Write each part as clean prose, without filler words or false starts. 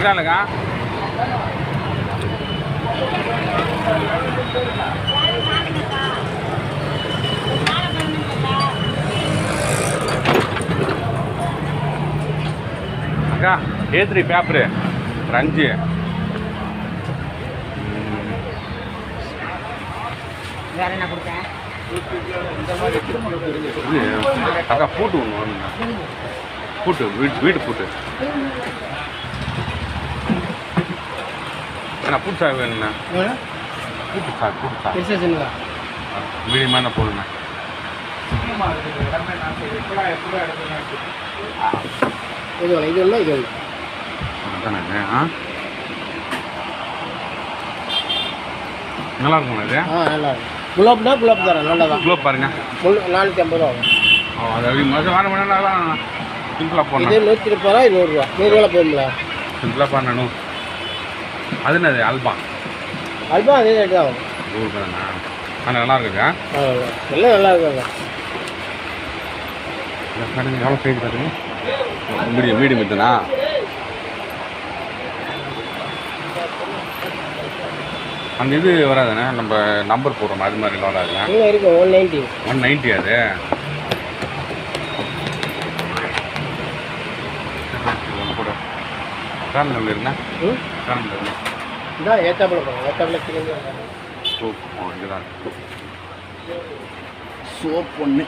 Llega. Acá, A3 paper, Ranji. வேற என்ன கொடுத்தேன்? அக்கா பூட்டு ஒன்று பூட்டு வீட்டு பூட்டு என்ன பூட்டு சாவி வேணுண்ணா? பூட்டு சாவி மீடியமான போடுண்ணா. இது அதானே நல்லா இருக்கும்ண்ணா இது? நல்லா இருக்கும். குலோப் தரேன். நல்லா தான் குலோப் பாருங்க. 450 ரூபா ஆகும். அது அப்படி மொதல் வாரம் வேணாலும் சிம்பிளாக போடணும். இது 130 ரூபா, இது 100 ரூபா. 100 ரூபா போகும்ல? சிம்பிளாக பண்ணணும். அது என்னது அல்பா அதே ரேட்டு தான் ஆகும். 100 ரூபா தானே? ஆனால் நல்லா இருக்குங்க. எல்லாம் நல்லா இருக்குங்க. கடைங்க எவ்வளோ சைஸ் கட்டுங்க? மீடியம் இதுனா அந்த இது வராதுண்ணே, நம்ம நம்பர் போடுறோம் அது மாதிரி வராதுண்ணே. இருக்கு 190 அது. கூட காரணம் இருக்குண்ணா. காரணம் இருக்குண்ணா. இதான் ஏத்தாப்பில் போகிறோம். ஏத்தாப்பில் கிளம்பி சோப் இங்கே தான் சோப் ஒன்று.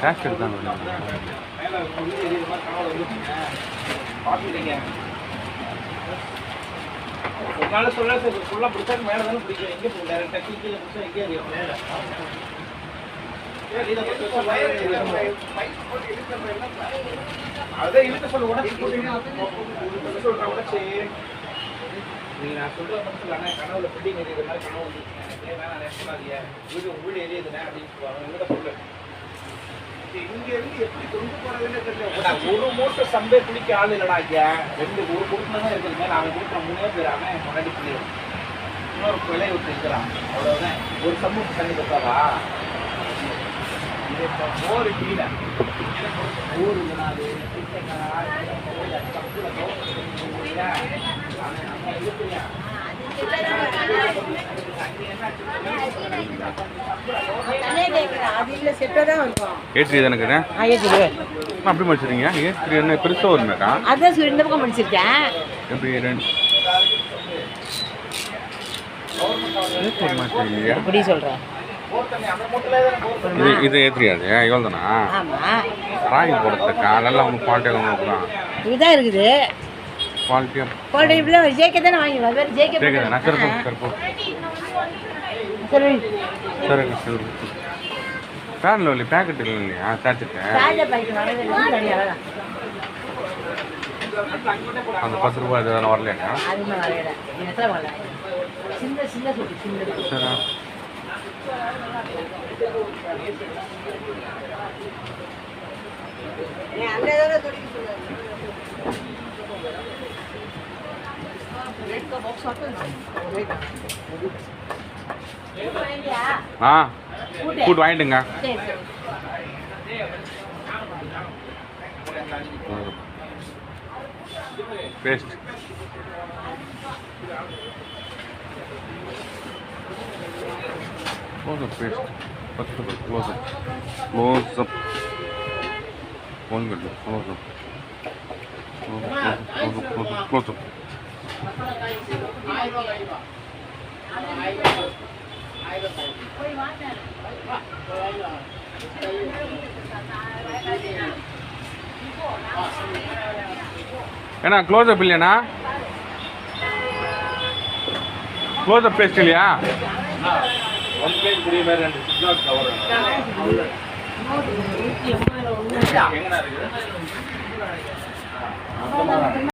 டேக்ஸ் எடுத்தாங்க. சொல்ல ஃபுல்லாக பிடிச்சா மேலே தானே பிடிக்கும். எங்கே போகும்? டேரெக்டாக கீழே பிடிச்சா எங்கே அறியும்? அதான் இழுக்க சொல்ல கூட சொல்கிற கூட சரி. நீங்கள் நான் சொல்கிற மட்டும் சொல்லாண்ணே, கனவுல பில்டிங் எரியுற மாதிரி கனவு வந்து வேணாம் சொல்லாதீங்க, வீடு எரியுதுண்ணே அப்படின்னு சொல்லுவாங்க. எங்கிட்ட சொல்லு. இங்க இருந்து எப்படி கொண்டு போறதுன்னு தெரியல. ஒரு மூட்டை சம்பே குளிக்க ஆள் இல்லடா. ஐயா ஒரு குடும்பம் தான் இருக்குது. நாங்கள் கொடுக்குற 3 பேர். அவன் முன்னாடி பிள்ளை இன்னொரு பிள்ளை விட்டு இருக்கிறான். அவ்வளோதான். ஒரு சம்பவம் தண்ணி கொடுத்தாவா? போர் கீழே ஊர் நாலு ஏற்றி தானே அப்படி முடிச்சிருக்கீங்க? ஏற்றி என்ன பெருசாக வருமேக்கா? அதான் இந்த பக்கம் முடிச்சிருக்கேன். எப்படி எப்படி சொல்கிறேன்? இது ஏற்றியாது எவ்வளோ தானா? ராகி போடுறதுக்கா நல்லா ஒன்று குவாலிட்டியாக கொடுக்கலாம். இதுதான் இருக்குது குவாலிட்டியாக குவாலிட்டி இப்படி ஜேகே தானே வாங்கிடுவேன். வேறு ஜேகே தானே? சரிங்க சரி. பேனில் இல்லை பேக்கெட் இல்லை இல்லையா? சாச்சிட்டு அந்த 10 ரூபா இதெல்லாம் வரலையாக்கா? சரி. கூட்டு வாங்கிட்டுங்க. Paste close up paste first close up close up one cut close up close up ஏன்னா க்ளோஸ் அப் இல்லையாண்ணா க்ளோஸ் அப் பேஸ்ட் இல்லையா ஒன் பேஜ் புரிய மாதிரி 2 சிக்னாட் கவர் எங்கண்ணா இருக்குது